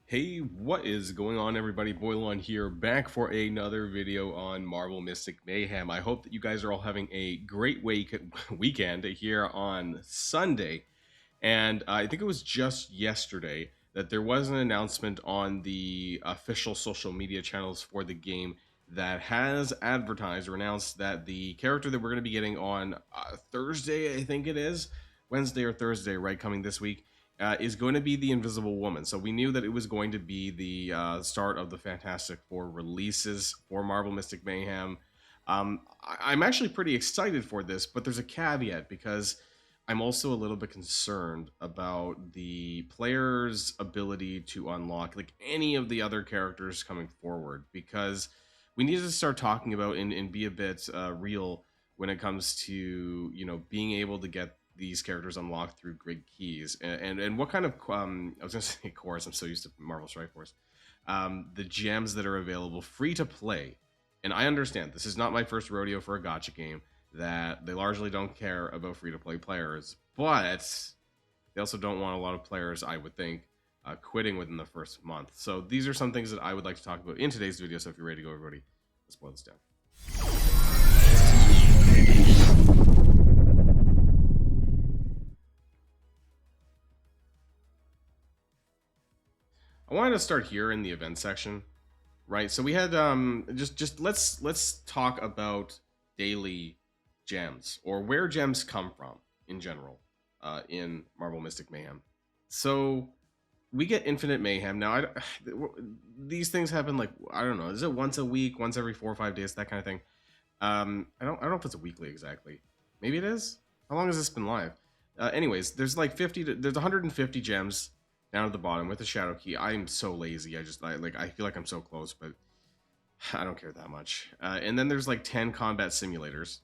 Hey, what is going on, everybody? Boilon here, back for another video on Marvel Mystic Mayhem. I hope that you guys are all having a great weekend here on Sunday. And I think it was just yesterday that there was an announcement on the official social media channels for the game that has advertised or announced that the character that we're going to be getting on Thursday, I think it is, Wednesday or Thursday, right, coming this week, is going to be the Invisible Woman. So we knew that it was going to be the start of the Fantastic Four releases for Marvel Mystic Mayhem. I'm actually pretty excited for this, but there's a caveat because I'm also a little bit concerned about the player's ability to unlock like any of the other characters coming forward, because we need to start talking about and be a bit real when it comes to being able to get these characters unlocked through grid keys and what kind of I was gonna say cores. I'm so used to Marvel Strike Force. The gems that are available free to play, and I understand this is not my first rodeo for a gacha game, that they largely don't care about free to play players, but they also don't want a lot of players, I would think, quitting within the first month. So these are some things that I would like to talk about in today's video. So if you're ready to go, everybody, let's boil this down. I wanted to start here in the event section, right? So we had just let's talk about daily gems, or where gems come from in general, in Marvel Mystic Mayhem. So we get Infinite Mayhem now. These things happen, like, I don't know, is it once a week, once every 4 or 5 days, that kind of thing. I don't know if it's a weekly exactly. Maybe it is. How long has this been live? Anyways, there's like there's 150 gems down at the bottom with the shadow key. I'm so lazy. I feel like I'm so close, but I don't care that much. And then there's like 10 combat simulators,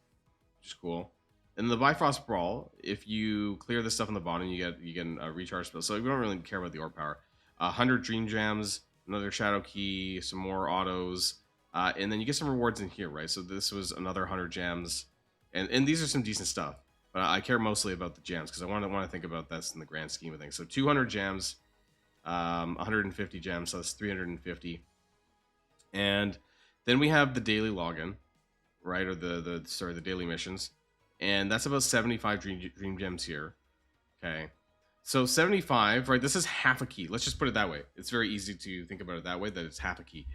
which is cool. And the Bifrost Brawl, if you clear this stuff on the bottom, you get a recharge spell. So we don't really care about the orb power. 100 Dream Gems, another Shadow Key, some more autos, and then you get some rewards in here, right? So this was another 100 gems, and these are some decent stuff. But I care mostly about the gems because I want to think about this in the grand scheme of things. So 200 gems, 150 gems, so that's 350. And then we have the daily login, right? Or the daily missions. And that's about 75 dream gems here. Okay. So 75, right? This is half a key. Let's just put it that way. It's very easy to think about it that way, that it's half a key.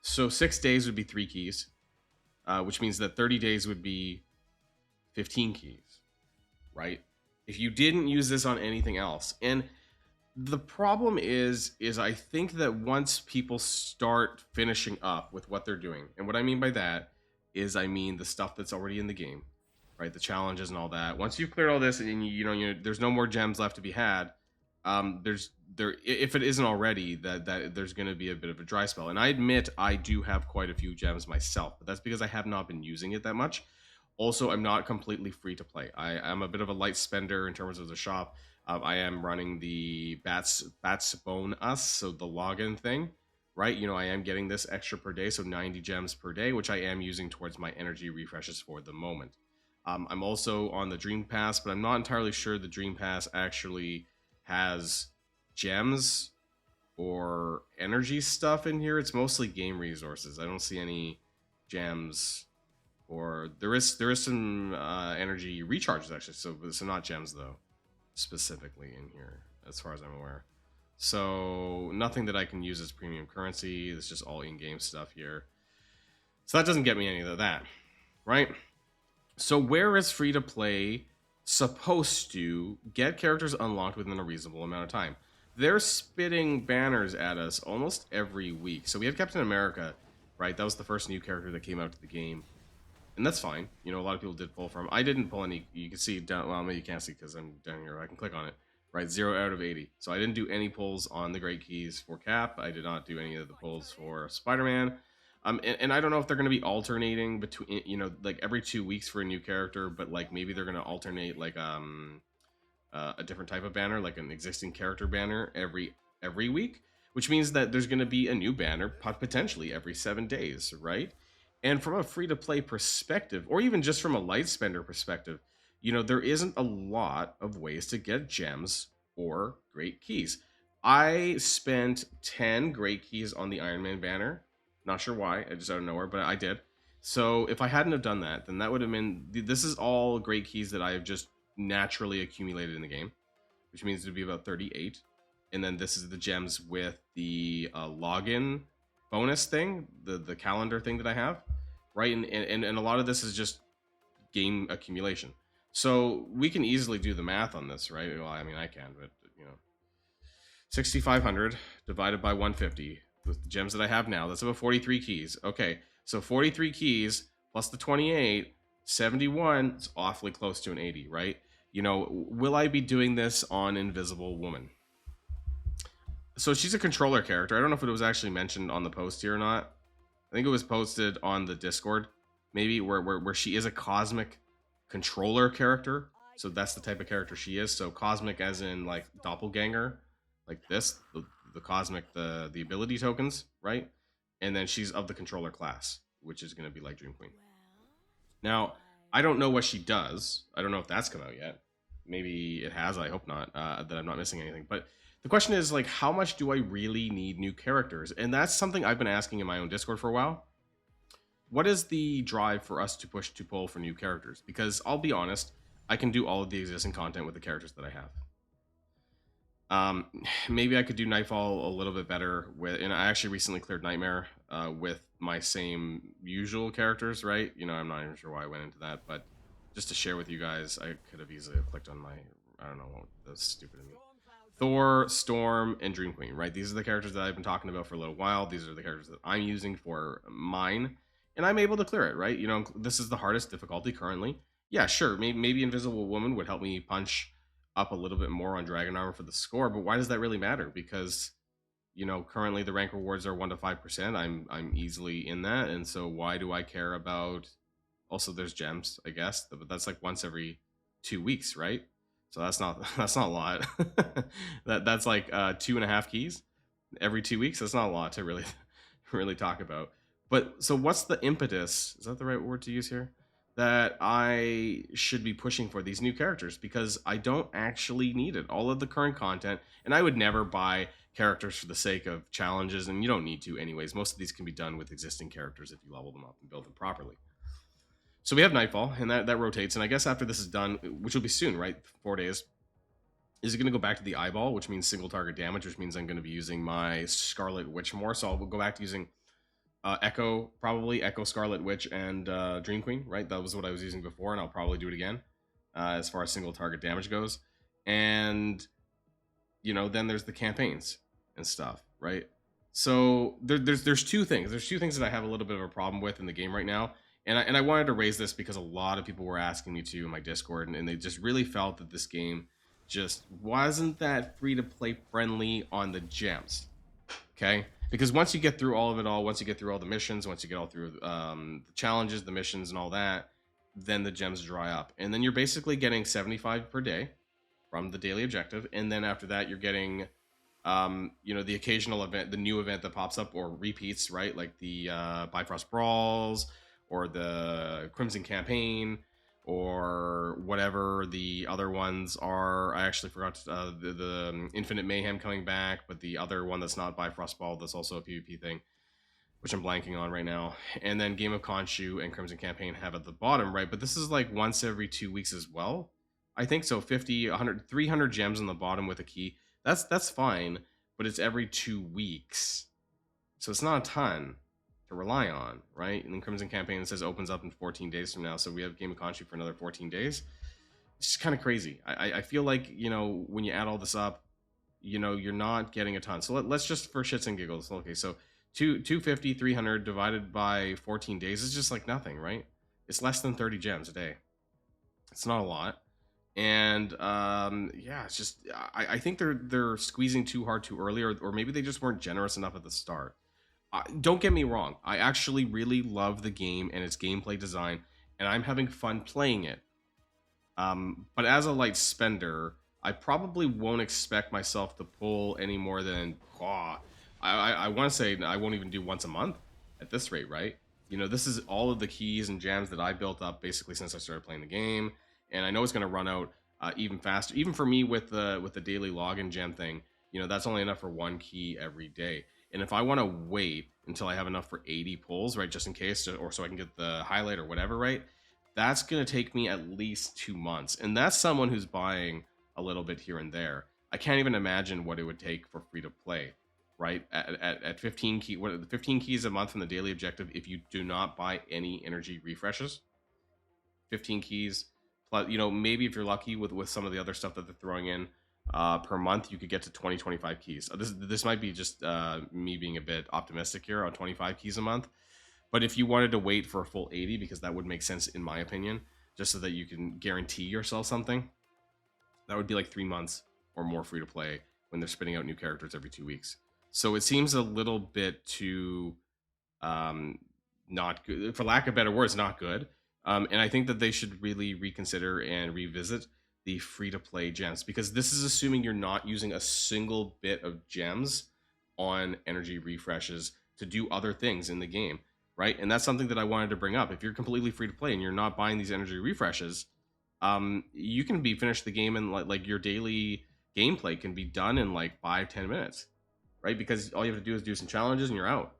So 6 days would be 3 keys, which means that 30 days would be 15 keys, right? If you didn't use this on anything else. And the problem is I think that once people start finishing up with what they're doing, and what I mean by that is I mean the stuff that's already in the game, right? The challenges and all that. Once you've cleared all this and there's no more gems left to be had, if it isn't already, that there's going to be a bit of a dry spell. And I admit I do have quite a few gems myself, but that's because I have not been using it that much. Also, I'm not completely free to play. I'm a bit of a light spender in terms of the shop. I am running the bats bone us, so the login thing, right? I am getting this extra per day, so 90 gems per day, which I am using towards my energy refreshes for the moment. I'm also on the Dream Pass, but I'm not entirely sure the Dream Pass actually has gems or energy stuff in here. It's mostly game resources. I don't see any gems, or there is some energy recharges actually. So not gems though, specifically in here, as far as I'm aware. So nothing that I can use as premium currency. It's just all in-game stuff here. So that doesn't get me any of that, right? So where is free to play supposed to get characters unlocked within a reasonable amount of time? They're spitting banners at us almost every week. So we had Captain America, right? That was the first new character that came out to the game. And that's fine. A lot of people did pull from. I didn't pull any. You can see down. Well, maybe you can't see because I'm down here. I can click on it. Right, 0 out of 80. So I didn't do any pulls on the Great Keys for Cap. I did not do any of the pulls for Spider-Man. And I don't know if they're going to be alternating between, like every 2 weeks for a new character, but like maybe they're going to alternate like a different type of banner, like an existing character banner every week, which means that there's going to be a new banner potentially every 7 days, right? And from a free-to-play perspective, or even just from a light spender perspective, there isn't a lot of ways to get gems or great keys. I spent 10 great keys on the Iron Man banner. Not sure why, I just out of nowhere, but I did. So if I hadn't have done that, then that would have been, this is all great keys that I have just naturally accumulated in the game, which means it would be about 38. And then this is the gems with the login bonus thing, the calendar thing that I have, right? And a lot of this is just game accumulation. So we can easily do the math on this, right? Well, I mean, I can, but you know, 6,500 divided by 150 with the gems that I have now, that's about 43 keys. Okay, so 43 keys plus the 28, 71, it's awfully close to an 80, right? You know, will I be doing this on Invisible Woman? So she's a controller character. I don't know if it was actually mentioned on the post here or not. I think it was posted on the Discord, maybe, where she is a cosmic controller character. So that's the type of character she is. So cosmic as in like doppelganger, like this, the cosmic, the ability tokens, right? And then she's of the controller class, which is going to be like Dream Queen. Now, I don't know what she does. I don't know if that's come out yet. Maybe it has. I hope not, that I'm not missing anything. But the question is, like, how much do I really need new characters? And that's something I've been asking in my own Discord for a while. What is the drive for us to push to pull for new characters? Because I'll be honest, I can do all of the existing content with the characters that I have. Maybe I could do Nightfall a little bit better with, and I actually recently cleared Nightmare with my same usual characters, right? You know, I'm not even sure why I went into that, but just to share with you guys, I could have easily clicked on my, I don't know, what that's stupid of me. Thor, Storm, and Dream Queen, right? These are the characters that I've been talking about for a little while. These are the characters that I'm using for mine, and I'm able to clear it, right? You know, this is the hardest difficulty currently. Yeah, sure, maybe Invisible Woman would help me punch up a little bit more on Dragon Armor for the score, but why does that really matter? Because, you know, currently the rank rewards are 1 to 5%. I'm easily in that, and so why do I care about? Also, there's gems, I guess, but that's like once every 2 weeks, right? So that's not a lot. That's like 2.5 keys every 2 weeks. That's not a lot to really talk about. But so what's the impetus? Is that the right word to use here? That I should be pushing for these new characters, because I don't actually need it. All of the current content, and I would never buy characters for the sake of challenges, and you don't need to anyways. Most of these can be done with existing characters if you level them up and build them properly. So we have Nightfall, and that rotates, and I guess after this is done, which will be soon, right? 4 days, is it going to go back to the eyeball, which means single target damage, which means I'm going to be using my Scarlet Witch more. So I'll go back to using Echo, probably Echo, Scarlet Witch, and Dream Queen, right? That was what I was using before, and I'll probably do it again as far as single target damage goes. And, you know, then there's the campaigns and stuff, right? So there's two things. There's two things that I have a little bit of a problem with in the game right now. And I wanted to raise this because a lot of people were asking me to in my Discord, and they just really felt that this game just wasn't that free-to-play friendly on the gems, okay? Because once you get through all of it all, once you get through all the missions, once you get all through the challenges, the missions, and all that, then the gems dry up. And then you're basically getting 75 per day from the daily objective, and then after that, you're getting, you know, the occasional event, the new event that pops up, or repeats, right? Like the Bifrost Brawls, or the Crimson Campaign, or whatever the other ones are. I actually forgot the Infinite Mayhem coming back, but the other one that's not Bifrost Ball, that's also a PvP thing, which I'm blanking on right now. And then Game of Khonshu and Crimson Campaign have at the bottom, right? But this is like once every 2 weeks as well. I think so. 50, 100, 300 gems on the bottom with a key. That's fine, but it's every 2 weeks. So it's not a ton to rely on, right? And then Crimson Campaign, it says opens up in 14 days from now, so we have Game of Khonshu for another 14 days. It's just kind of crazy. I feel like, you know, when you add all this up, you know, you're not getting a ton. So let's just, for shits and giggles, okay, so 250, 300 divided by 14 days is just like nothing, right? It's less than 30 gems a day. It's not a lot. And yeah, it's just, I think they're squeezing too hard too early, or maybe they just weren't generous enough at the start. Don't get me wrong, I actually really love the game and its gameplay design, and I'm having fun playing it. But as a light spender, I probably won't expect myself to pull any more than, I want to say I won't even do once a month at this rate, right? You know, this is all of the keys and gems that I built up basically since I started playing the game, and I know it's going to run out even faster. Even for me with the daily login gem thing, You know, that's only enough for 1 key every day. And if I want to wait until I have enough for 80 pulls, right, just in case, or so I can get the highlight or whatever, right, that's going to take me at least 2 months. And that's someone who's buying a little bit here and there. I can't even imagine what it would take for free to play, right? At 15 key, what are the 15 keys a month from the daily objective if you do not buy any energy refreshes? 15 keys plus, you know, maybe if you're lucky with some of the other stuff that they're throwing in per month, you could get to 20-25 keys. This might be just me being a bit optimistic here on 25 keys a month, but if you wanted to wait for a full 80, because that would make sense in my opinion, just so that you can guarantee yourself something, that would be like 3 months or more free to play when they're spitting out new characters every 2 weeks. So it seems a little bit too not good, for lack of better words, not good. And I think that they should really reconsider and revisit the free-to-play gems, because this is assuming you're not using a single bit of gems on energy refreshes to do other things in the game, right? And that's something that I wanted to bring up. If you're completely free-to-play and you're not buying these energy refreshes, you can be finished the game in like your daily gameplay can be done in like 5-10 minutes, right? Because all you have to do is do some challenges and you're out.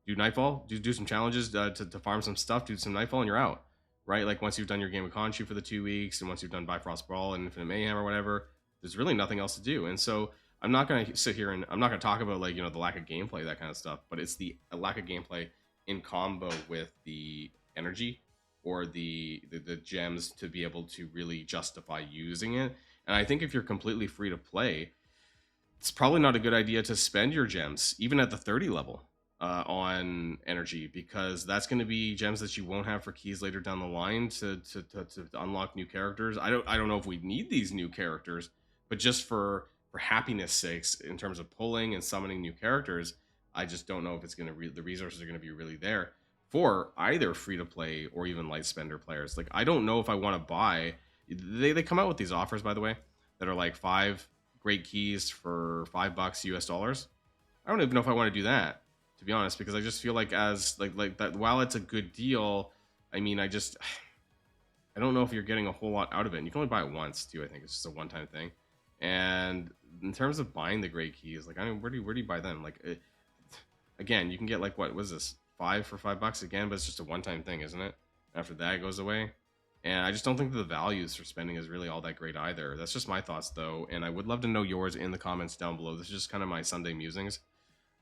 Do Nightfall, do some challenges to farm some stuff, do some Nightfall and you're out. Right, like once you've done your game of Khonshu for the 2 weeks, and once you've done Bifrost Brawl and Infinite Mayhem or whatever, there's really nothing else to do. And so I'm not going to sit here and I'm not going to talk about, like, you know, the lack of gameplay, that kind of stuff, but it's the lack of gameplay in combo with the energy or the gems to be able to really justify using it. And I think if you're completely free to play, it's probably not a good idea to spend your gems, even at the 30 level. On energy, because that's going to be gems that you won't have for keys later down the line to unlock new characters. I don't know if we need these new characters, but just for happiness sakes, in terms of pulling and summoning new characters, I just don't know if it's going to the resources are going to be really there for either free to play or even light spender players. Like, I don't know if I want to buy. They come out with these offers, by the way, that are like 5 great keys for $5 US dollars. I don't even know if I want to do that, to be honest, because I just feel like as like that, while it's a good deal, I mean, I don't know if you're getting a whole lot out of it. And you can only buy it once too. I think it's just a one-time thing. And in terms of buying the great keys, like, I mean, where do you buy them? Like, again, you can get like, what was this, 5 for $5 again, but it's just a one-time thing, isn't it? After that, it goes away. And I just don't think that the values for spending is really all that great either. That's just my thoughts, though, and I would love to know yours in the comments down below. This is just kind of my Sunday musings.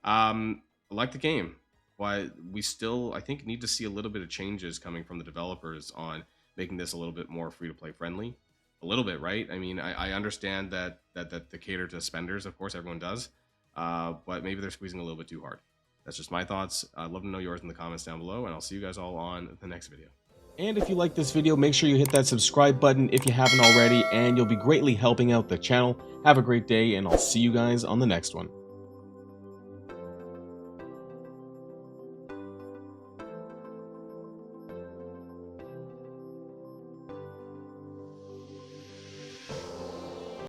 I like the game, but we still, I think, need to see a little bit of changes coming from the developers on making this a little bit more free-to-play friendly. A little bit, right? I mean, I understand that they cater to spenders, of course, everyone does, but maybe they're squeezing a little bit too hard. That's just my thoughts. I'd love to know yours in the comments down below, and I'll see you guys all on the next video. And if you like this video, make sure you hit that subscribe button if you haven't already, and you'll be greatly helping out the channel. Have a great day, and I'll see you guys on the next one.